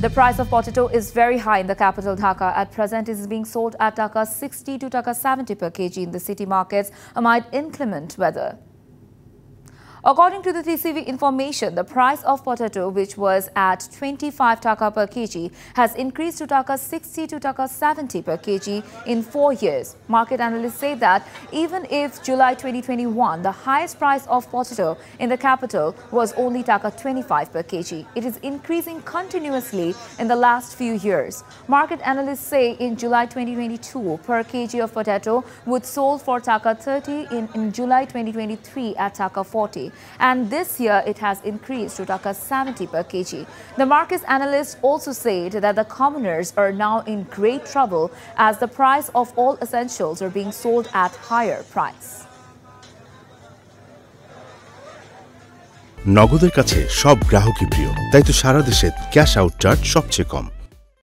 The price of potato is very high in the capital Dhaka. At present, it is being sold at Taka 60 to Taka 70 per kg in the city markets amid inclement weather. According to the TCV information, the price of potato, which was at 25 Taka per kg, has increased to Taka 60 to Taka 70 per kg in 4 years. Market analysts say that even if July 2021, the highest price of potato in the capital was only Taka 25 per kg, it is increasing continuously in the last few years. Market analysts say in July 2022, per kg of potato would sold for Taka 30, in July 2023 at Taka 40. And this year it has increased to Taka 70 per kg. The market analysts also said that the commoners are now in great trouble as the price of all essentials are being sold at higher price. নগদের কাছে সব গ্রাহকই প্রিয়, তাই তো সারা দেশে cash out charge সবচেয়ে কম।